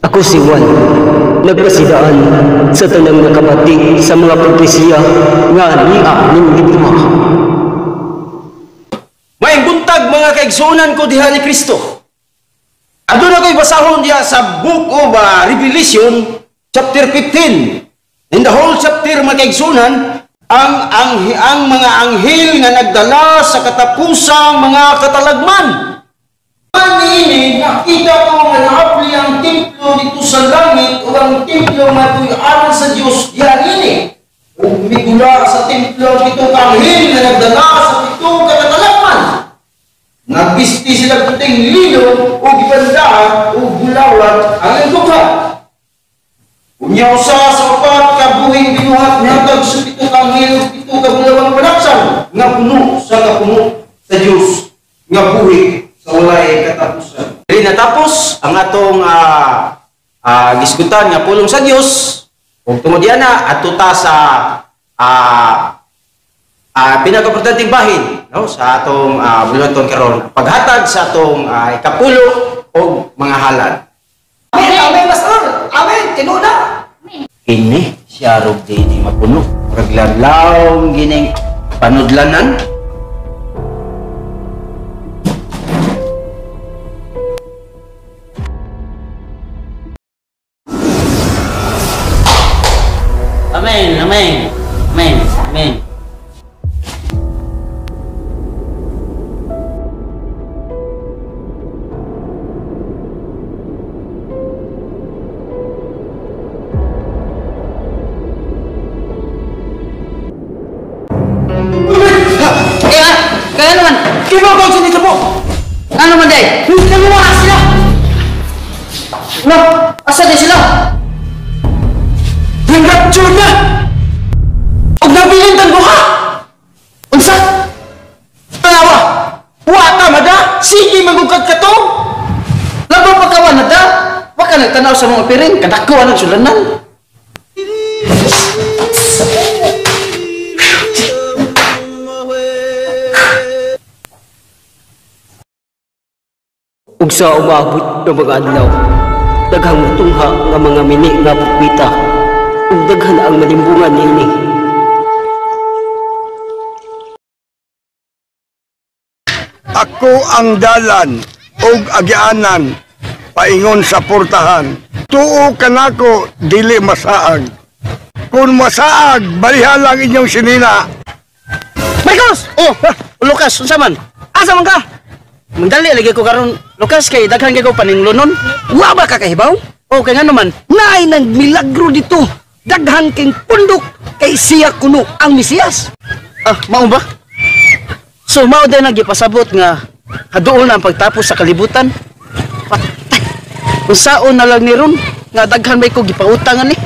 Ako si Juan, nagpasidaan sa tanang nakabati sa mga propesiya nga niya ning libro. May buntag mga kaigsunan ko diha ni Kristo. Adun ako'y basahon diha sa Book of Revelation, chapter 15. In the whole chapter mga kaigsunan, ang mga anghel nga nagdala sa katapusang mga katalagman. Ini nakita ko nga naapli ang templo dito sa langit o ang templo nga tuyaran sa Diyos diyan ini. O migula sa templo pitong anghel nga nagdala sa pitong katalagman. Nagbisti sila puting lino o gibandahan o bulawat ang dukha. Unyaw sa upat kabuhing binuhat natag sa pitong anghel o pitong kabulawang panaksan nga puno sa kapuno sa Diyos nga buhi sa walay katapusan. Dili natapos ang atong gisgutan nga pulong sa Dios. Ug tungod diyan na atuta sa pinakaimportanteng bahin, no, sa atong buluhaton karon, paghatag sa atong ikapulo og mga halad. Amen, amen, pastor. Amen, tinuna. Ini siya rog di mapuno. Raglalawng gining panudlanan. Amen, amen, amen, amen. Kaya naman, Kinagaw sa nito po! ano man day? Hindi mo sila! No, asa din sila? Nag-rapture na! Huwag nabilintan ko ka! Unsa? Tanawa! Wata mada! Sige magugad ka to! Labang pagkawan na ta? Waka nagtanaw sa mga piring, kadakuan ng sulanan. Ug sa umabot ng mga adlaw, daghang mutungha nga mga mini nga propeta, ug daghan ang malimbungan niini. Ako ang dalan ug agianan paingon sa portahan. Tuo kanako dili masaag. Kung masaag, balihan lang inyong sinina. Marcos! Oh, Lucas, unsa man? Asa man ka? Mandali lagi ko karon, Lucas, kay daghan kay ko paninglonon. Wa ba ka kahibaw? Oh, kay ngano man? Naay nang milagro dito. Daghan king pundok kay siya kuno ang Mesiyas. Ah, mao ba? So, mao din nagipasabot nga haduol na ang pagtapos sa kalibutan. Patay. Unsaon na lang ni ron nga daghan may ko gipautangan ni.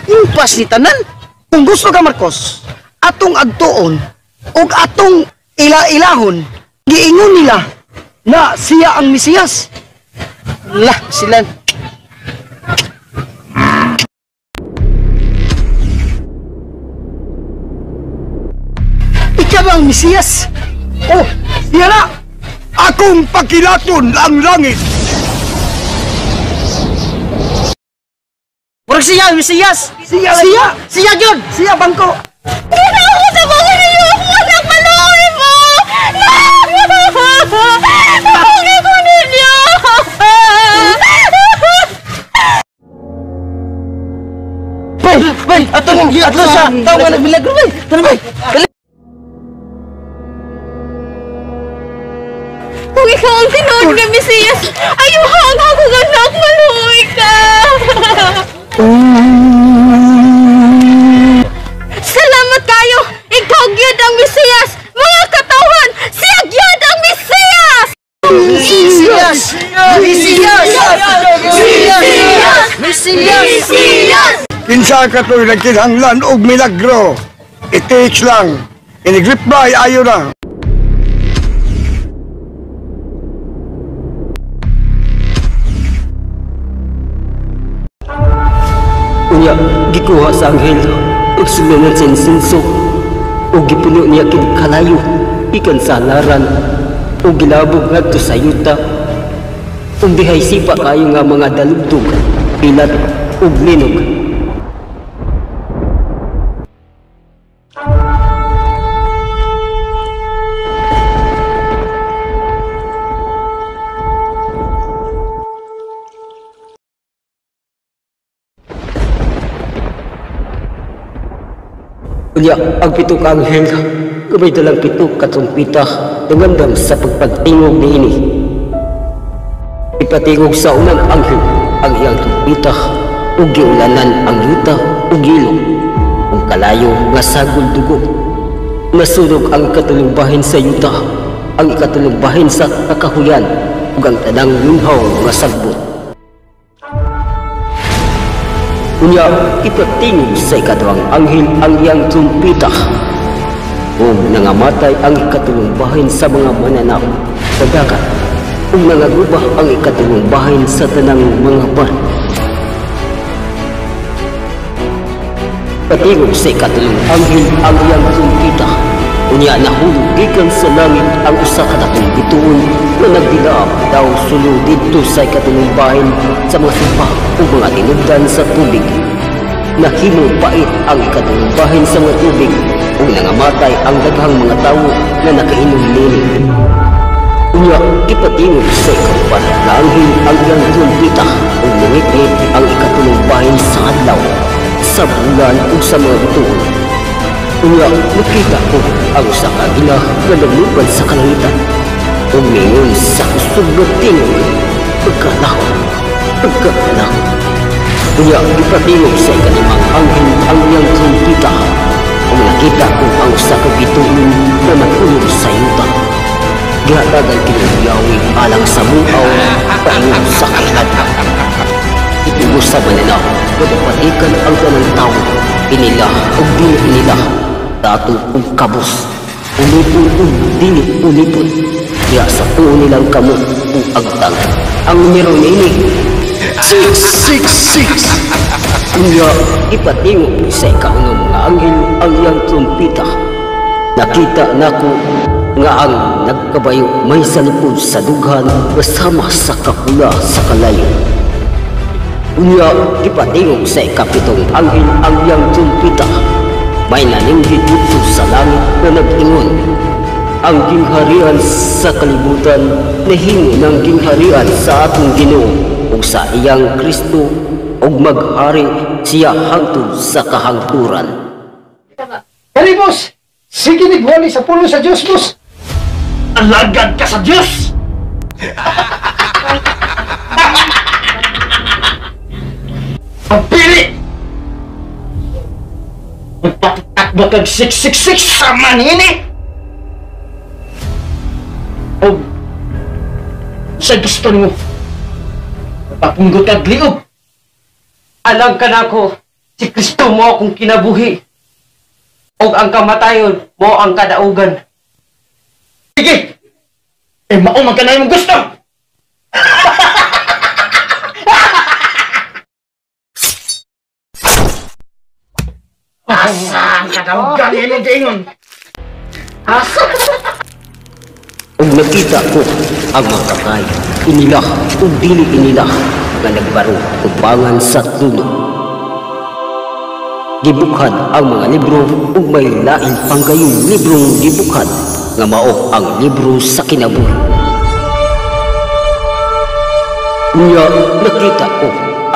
Impas ni tanan. Kung gusto ka, Marcos, atong agtuon ug atong ila-ilahon, giingon nila na siya ang Mesiyas. Lah, sila. Ikaw ang Mesiyas. Oh, siya na. Akong pakilaton ang langit. Murag siya, ang Mesiyas. Siya. Siya jud. Siya bangko. Ako sa mga ninyo! Walang maluwi mo! Mahugi ko ninyo! Bay, ato siya. Tao nga nagmilagro, bay. Tara, bay. Kung ikaw ang tinuod nga Mesiyas, ayuhang ako anak, maluoy ka! Salamat kayo! Ikaw gyud ang Mesiyas! Mga katawan! Siya gyud ang Mesiyas! Mesiyas! Mesiyas! Mesiyas! Mesiyas! Kinsa ka to'y nagkinahanglan og milagro. It takes lang. Inigripbay ayo na. Unya, gikuha sa anghel, ug sunungan sa insenso, ug gipuno niya kini kalayo, ikan sa laran, ug gilabog ngadto sa yuta. Ug dihay sipa kayo nga mga dalugtog, pilat ug linog. Unya, ang pito ka anghel, kabay dalang pito katrumpita, nangandam sa pagpagtingog ni ini. Ipatingog sa unang anghel ang iyang trumpita, ug giulanan ang yuta ug ilog, ug kalayo nga sagol dugo. Nasunog ang ikatulong bahin sa yuta, ang ikatulong bahin sa kakahuyan, ug ang tanang lunhaw nga sagbot. Unya, ipatingog sa ikaduhang anghel ang iyang trumpita. Ug nangamatay ang ikatulong bahin sa mga mananaw sa dagat. Ug nangagubah ang ikatulong bahin sa tanang mga bar. Patingog sa ikatulong anghel ang iyang trumpita. Unya, nahulog gikan sa langit ang usa ka dakong bituon na nagdilaap daw sulod dito sa ikatulong bahin sa mga sipa o mga tinubdan sa tubig. Nahimong pait ang ikatulong bahin sa mga tubig o nangamatay ang daghang mga tawo na nakainom nini. Unya, ipatingog sa ikaduhang na anghel ang iyang trumpita o lumiklit ang ikatulong bahin sa adlaw, sa bulan o sa mga bituon. Unya, nakita ko ang usa ka ila nga naglupad sa kalangitan o mingon sa kusog na tingog, pagkalahon. Unya, ipatingog sa ikalimang anghel ang iyang trumpita o nakita ko ang usa ka bituon na nagulog sa yuta. Gihatagan kinayawi alang sa buaw paingon sa kailad. Itubo sa mananaw, napapatikan ang tanang tao, inila o dili inila, dato o kabos, ulipon o dili ulipon, kaya sa puo nilang kamot o agtang. Ang numero nini, 666! Unya, ipatingog sa ikaunong nga anghel ang iyang trumpita. Nakita nako nga ang nagkabayo may salipod sa dughan kasama sa kakula sa kalayo. Unya, ipatingog sa ikapitong anghel ang iyang trumpita. May naninggit dito sa langit na nag-ingon, ang gingharian sa kalibutan nahingo ng gingharian sa atong Ginoo ug sa iyang Kristo ug maghari siya hangtod sa kahangturan. Kali, boss! Sige nigwali sa pulo sa Diyos, boss! Alagad ka sa Diyos! Pagpili! Magpatakbo kag 666 sa manini! O sa gusto mo, papunggot kag liog. Alam ka na ko, si Kristo mo akong kinabuhi. O ang kamatayon mo ang kadaugan. Sige! Eh, maumang ka na yung gusto! Asaan ka daw galing mo gayon? Ug nakita ko ang mga kakay, inilah ug dili inilah nga nagbaro ubangan sa tunog. Gibukhad ang mga libro ug may lain pang gayong librong gibukhad nga mao ang libro sa kinabuhi. Unya, nakita ko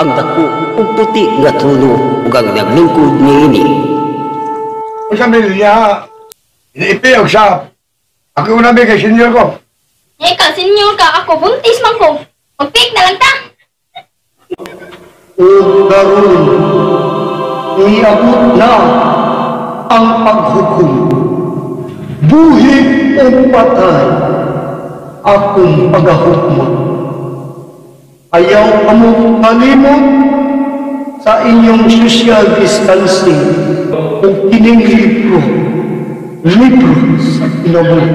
ang dako ug puti nga trono ug ang naglingkod niini. Sa milya, iniipiyog sa ako na kay senior ko. Ikaw, senyor ka, ako buntis man ko. Mag-pick na lang ta. O daron, iabot na ang paghukom. Buhi o patay, akong paghahukma. Ayaw among kalimot sa inyong social distancing o kining libro sa kinabuhi.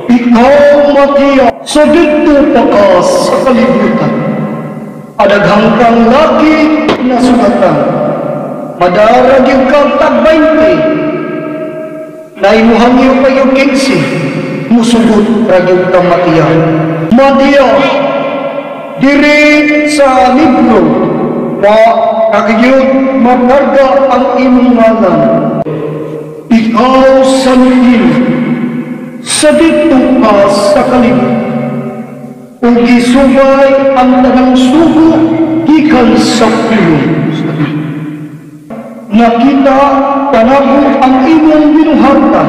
Ikaw, Matia, sa dito pa ka sa kalibutan. Adaghang kang laki na sugatan. Madarag yung kang tag-20. Naimuhang yung kayo 15. Musugot ragyong kang Matia. Matia, diri sa libro, kakiyot makarga ang imong ngalan. Ikaw sa sa dito ka sa kalibutan. Kung gisubay ang tanang sugo, gikan sa ulo. Nakita panabo ang imong binuhatan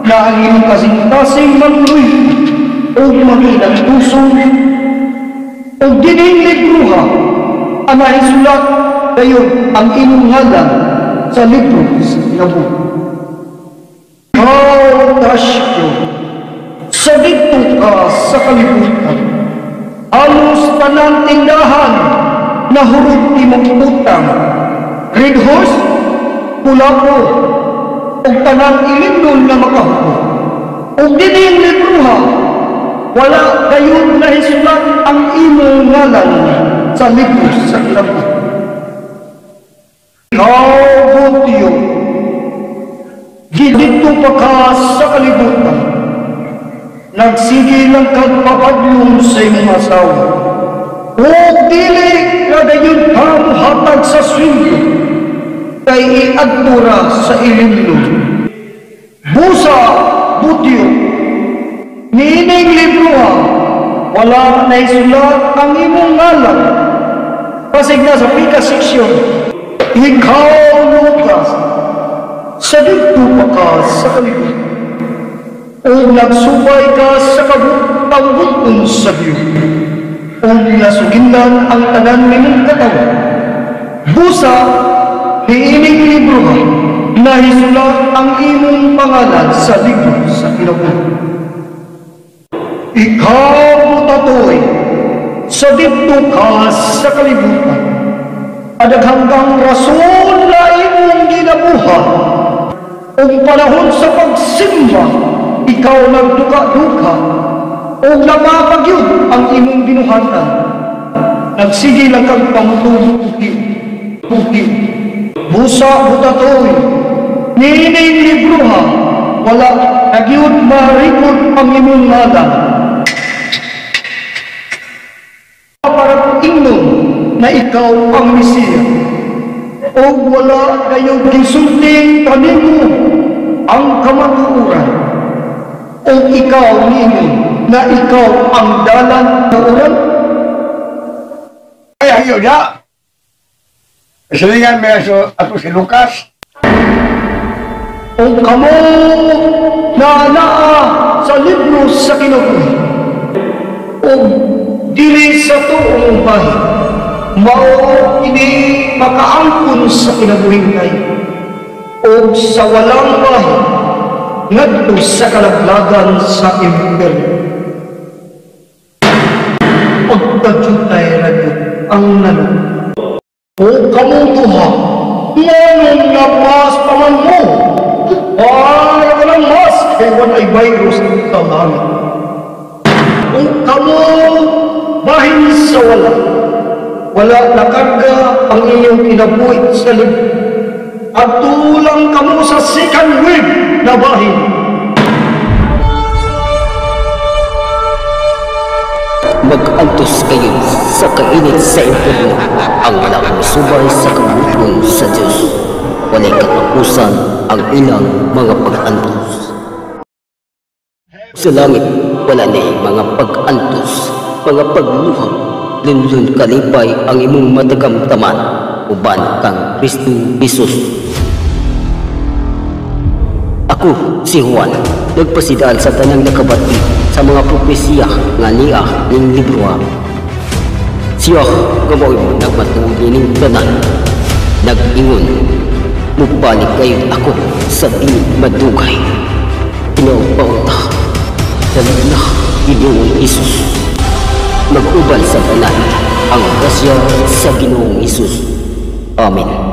na ang imong kasing-kasing manluy o magilang puso o dining libruha ang naisulat kayo ang imong ngalan sa libro sa kinabuhi. Tasyo, sa dito ka sa kalibutan, halos tanang tindahan na hurot imong utang, red horse, pulapo, o tanang ilindol na makahuko. O dining libruha, wala kayo nahisulat ang imong ngalan sa libro sa kinabuhi. Ikaw, Butyo, dito pa ka sa kalibutan, nagsige lang kagpapadlong sa iyong asawa. O dili na gayon ka hatag sa swinto, kay iadtura sa ilimlo. Busa, Butyo, niining libruha, wala na isulat ang imong ngalan. Pasig na sa pika-seksyon, ikaw, Lucas, sa dito pa ka sa kalibutan, o nagsubay ka sa kabutang-butong sa Diyo, o nasugindan ang tanan mimong katawan. Busa, niining libro ha, nahisulat ang imong pangalan sa libro sa kinabuhi. Ikaw, Butatoy, sa dito ka sa kalibutan, adaghang rason na imong ginabuhat. O panahon sa pagsimba, ikaw nagduka-duka o namapagyod ang imong binuhatan. Nagsige lang kang pamutulog-puki. Busa, Butatoy, niining libruha, wala nagyod marikod ang imong ngalan. Para ingnon na ikaw ang Mesiya, o wala kayong gisulting kanimo ang kamatuoran, o ikaw ninyo na ikaw ang dalan na uran. Ay, ayaw niya. Kasalingan may aso ako si Lucas. O kamo na naa sa libro sa kinabuhi, o dili sa tuong bahay, mao ini makaangkon sa kinabuhing tayo, o sa walang bahay, ngadto sa kalaglagan sa impyerno. Pagkadyutay radyo ang nanon, o kamutuha, nganong napas paman mo, para ka ng mas, ewan ay virus sa langit. Kung kamo bahin sa wala nakarga ang iyong kinabuhi sa libro, at tulang kamo sa second wave na bahin. Mag-antos kayo sa kainit sa impyerno, ang walang musubay sa kamutong sa Diyos. Walay katapusan ang ilang mga pag-antos. Sa langit, wala na mga pag-antos, mga pagluha, linlun kalipay ang imong matagamtaman, uban kang Kristo Jesus. Ako, si Juan, nagpasidaan sa tanang nakabati sa mga propesya nga niya ning libro. Siya gabaw mo nagmatuod ning tanan. Nag-ingon, mubalik kayo ako sa di madugay. Pinaupaunta, dalag na Ginoong Isus. Mag-ubal sa tanan ang grasya sa Ginoong Isus. Amen.